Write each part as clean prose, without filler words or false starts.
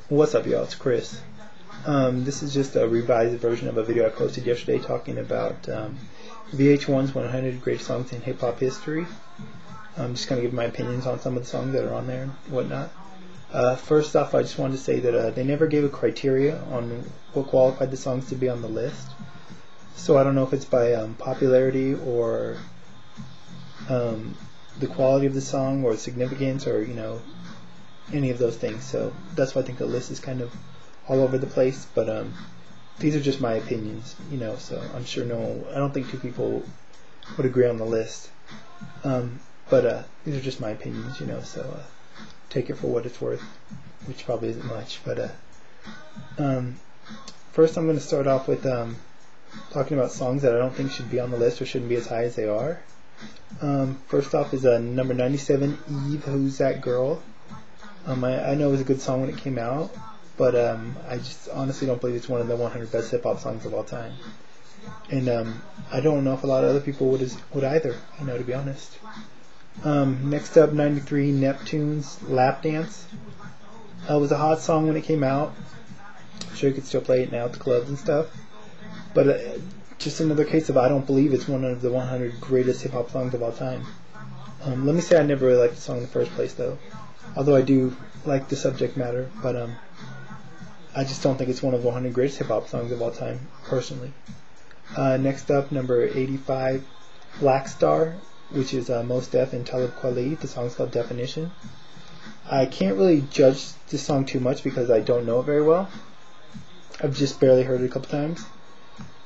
What's up, y'all? It's Chris. This is just a revised version of a video I posted yesterday talking about VH1's 100 Greatest Songs in Hip Hop History. I'm just going to give my opinions on some of the songs that are on there and whatnot. First off, I just wanted to say that they never gave a criteria on what qualified the songs to be on the list. So I don't know if it's by popularity or the quality of the song or significance or, any of those things. So that's why I think the list is kind of all over the place. But these are just my opinions, so I'm sure I don't think two people would agree on the list. But these are just my opinions, so take it for what it's worth, which probably isn't much. But first I'm going to start off with talking about songs that I don't think should be on the list or shouldn't be as high as they are. First off is number 97, Eve, Who's That Girl? I know it was a good song when it came out, but I just honestly don't believe it's one of the 100 best hip-hop songs of all time. And I don't know if a lot of other people would either, to be honest. Next up, 93, Neptune's Lap Dance. It was a hot song when it came out. I'm sure you could still play it now at the clubs and stuff. But just another case of I don't believe it's one of the 100 greatest hip-hop songs of all time. Let me say I never really liked the song in the first place, though. Although I do like the subject matter, but I just don't think it's one of the 100 greatest hip-hop songs of all time, personally. Next up, number 85, Black Star, which is Mos Def and Talib Kweli. The song's called Definition. I can't really judge this song too much because I don't know it very well. I've just barely heard it a couple times.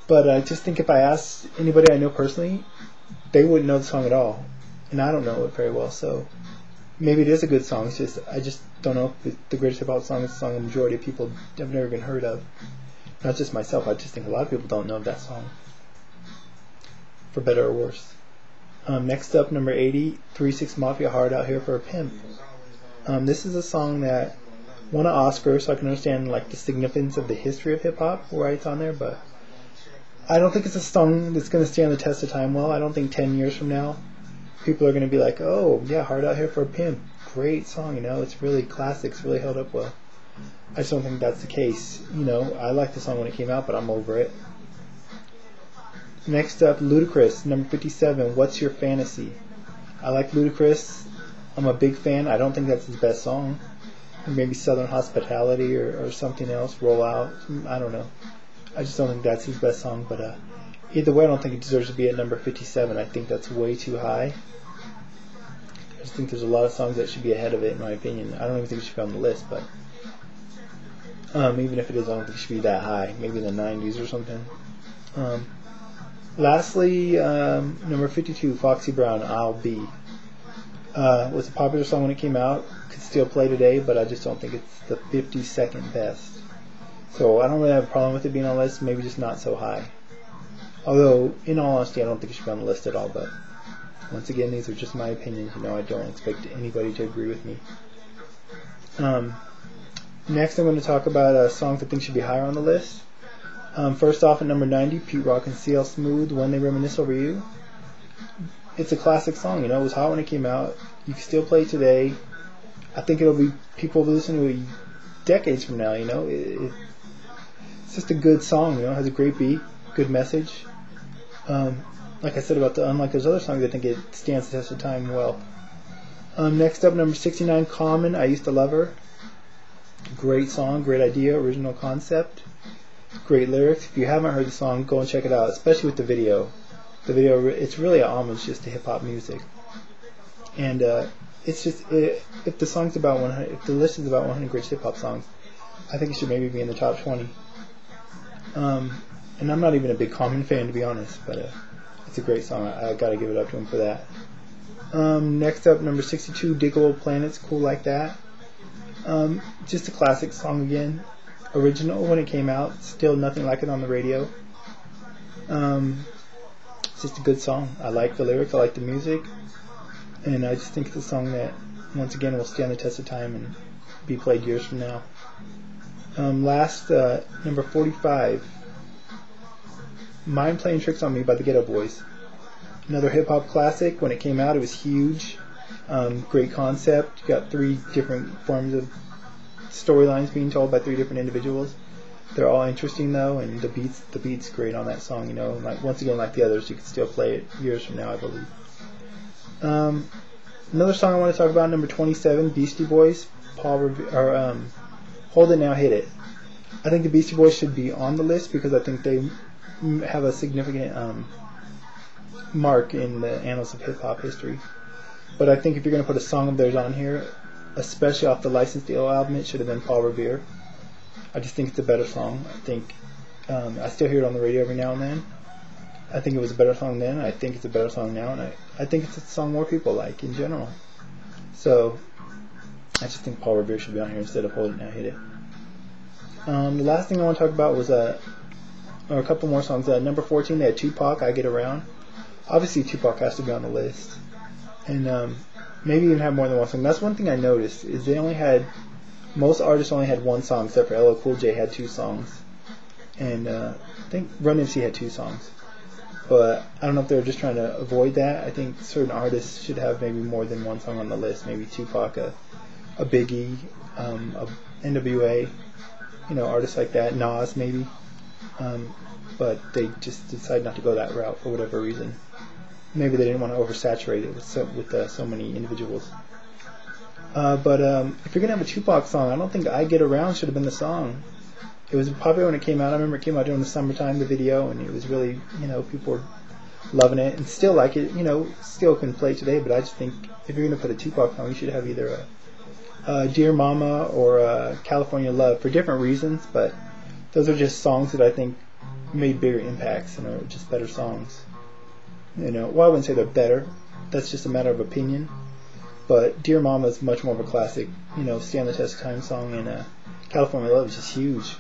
But I just think if I asked anybody I know personally, they wouldn't know the song at all. And I don't know it very well, so maybe it is a good song. I just don't know if the greatest hip-hop song is a song a majority of people have never even heard of. Not just myself, I just think a lot of people don't know that song, for better or worse. Next up, number 80, 3-6 Mafia, Hard Out Here for a Pimp. This is a song that won an Oscar, so I can understand the significance of the history of hip-hop, why it's on there, but I don't think it's a song that's going to stand the test of time well. I don't think 10 years from now people are going to be like, oh, yeah, Hard Out Here for a Pimp. Great song, it's really classic, it's really held up well. I just don't think that's the case. I liked the song when it came out, but I'm over it. Next up, Ludacris, number 57, What's Your Fantasy? I like Ludacris. I'm a big fan. I don't think that's his best song. Maybe Southern Hospitality or something else, Roll Out. I don't know. I just don't think that's his best song, but either way, I don't think it deserves to be at number 57. I think that's way too high. I just think there's a lot of songs that should be ahead of it, in my opinion. I don't even think it should be on the list, but even if it is, I don't think it should be that high. Maybe in the 90s or something. Lastly, number 52, Foxy Brown, I'll Be. Was a popular song when it came out. Could still play today, but I just don't think it's the 52nd best. So I don't really have a problem with it being on the list, maybe just not so high. Although, in all honesty, I don't think it should be on the list at all, but once again, these are just my opinions. I don't expect anybody to agree with me. Next, I'm going to talk about songs I think should be higher on the list. First off, at number 90, Pete Rock and CL Smooth, When They Reminisce Over You. It's a classic song, it was hot when it came out. You can still play it today. I think people will listen to it decades from now, It's just a good song, it has a great beat, good message. Like I said unlike those other songs, I think it stands the test of time well. Next up, number 69, Common, I Used to Love Her. Great song, great idea, original concept, great lyrics. If you haven't heard the song, go and check it out, especially with the video. The video, it's really an homage just to hip-hop music. And it's just, if the song's about 100, if the list is about 100 greatest hip-hop songs, I think it should maybe be in the top 20. And I'm not even a big Common fan, to be honest, but it's a great song. I gotta give it up to him for that. Next up, number 62, Diggable Planets, Cool Like That. Just a classic song again. Original when it came out, still nothing like it on the radio. It's just a good song. I like the lyrics, I like the music, and I just think it's a song that, once again, will stand the test of time and be played years from now. Last, number 45, Mind Playing Tricks on Me by the Ghetto Boys. Another hip-hop classic. When it came out, it was huge. Great concept. You got 3 different forms of storylines being told by 3 different individuals. They're all interesting though, and the beat's great on that song. You know, like once again, like the others, you can still play it years from now, I believe. Another song I want to talk about, number 27, Beastie Boys, Hold It Now, Hit It. I think the Beastie Boys should be on the list because I think they have a significant mark in the annals of hip hop history. But I think if you're going to put a song of theirs on here, especially off the Licensed to Ill album, it should have been Paul Revere. I just think it's a better song. I think I still hear it on the radio every now and then. I think it was a better song then. I think it's a better song now, and I think it's a song more people like in general. So I just think Paul Revere should be on here instead of Hold It Now, Hit It. The last thing I want to talk about was or a couple more songs. Number 14, they had Tupac, I Get Around. Obviously, Tupac has to be on the list, and maybe even have more than one song. That's one thing I noticed is most artists only had one song, except for LL Cool J had 2 songs, and I think Run DMC had 2 songs. But I don't know if they were just trying to avoid that. I think certain artists should have maybe more than one song on the list. Maybe Tupac, a Biggie, a NWA, artists like that. Nas maybe. But they just decided not to go that route for whatever reason. Maybe they didn't want to oversaturate it with so many individuals. But if you're going to have a Tupac song, I don't think I Get Around should have been the song. It was popular when it came out. I remember it came out during the summertime, the video, and it was really, people were loving it and still like it, still can play today. But I just think if you're going to put a Tupac song, you should have either a Dear Mama or a California Love for different reasons. But those are just songs that I think made bigger impacts and are just better songs. Well, I wouldn't say they're better. That's just a matter of opinion. But Dear Mama is much more of a classic, stand the test of time song, and California Love is just huge.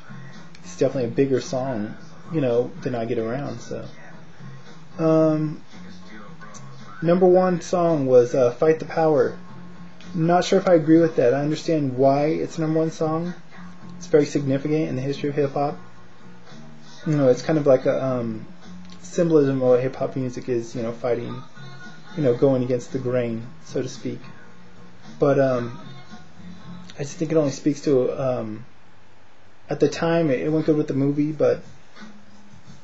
It's definitely a bigger song, than I Get Around. So, number 1 song was Fight the Power. Not sure if I agree with that. I understand why it's number 1 song. It's very significant in the history of hip hop. It's kind of like a symbolism of what hip hop music is. Fighting, going against the grain, so to speak. But I just think it only speaks to at the time it went good with the movie, but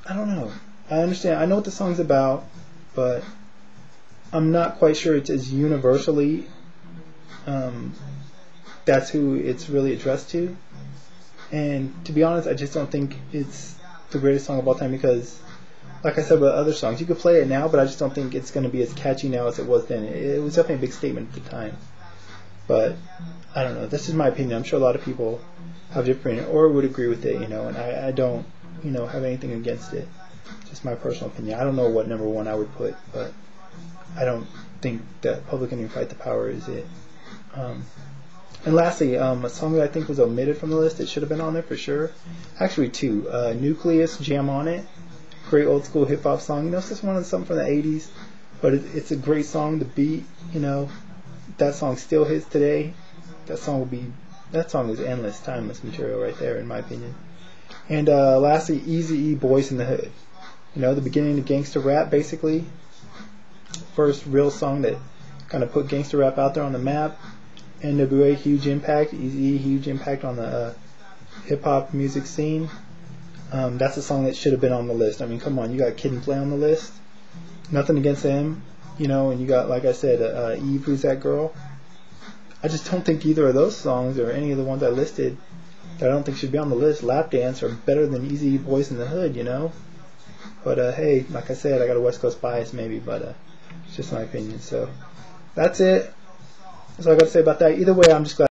I don't know. I understand. I know what the song's about, but I'm not quite sure it's as universally that's who it's really addressed to. And to be honest, I just don't think it's the greatest song of all time because, like I said about other songs, you could play it now, but I just don't think it's going to be as catchy now as it was then. It was definitely a big statement at the time. But I don't know. This is my opinion. I'm sure a lot of people have different opinion or would agree with it, and I don't, have anything against it. Just my personal opinion. I don't know what number 1 I would put, but I don't think that Public Enemy Fight the Power is it. And lastly, a song that I think was omitted from the list, it should have been on there for sure. Actually 2. Nucleus, Jam on It. Great old school hip hop song. It's just something from the 80s, but it's a great song. The beat, that song still hits today. That song is endless, timeless material right there, in my opinion. And lastly, Eazy-E, Boys in the Hood. The beginning of gangster rap, basically. First real song that kind of put gangster rap out there on the map. NWA, huge impact. Eazy-E, huge impact on the hip hop music scene. That's a song that should have been on the list. I mean, come on, you got Kid and Play on the list. Nothing against him, and you got, like I said, Eve, Who's That Girl. I just don't think either of those songs or any of the ones I listed that I don't think should be on the list, Lap Dance, are better than Eazy-E, Boys in the Hood, But hey, like I said, I got a West Coast bias maybe, but it's just my opinion. So that's it. That's all I got to say about that. Either way, I'm just glad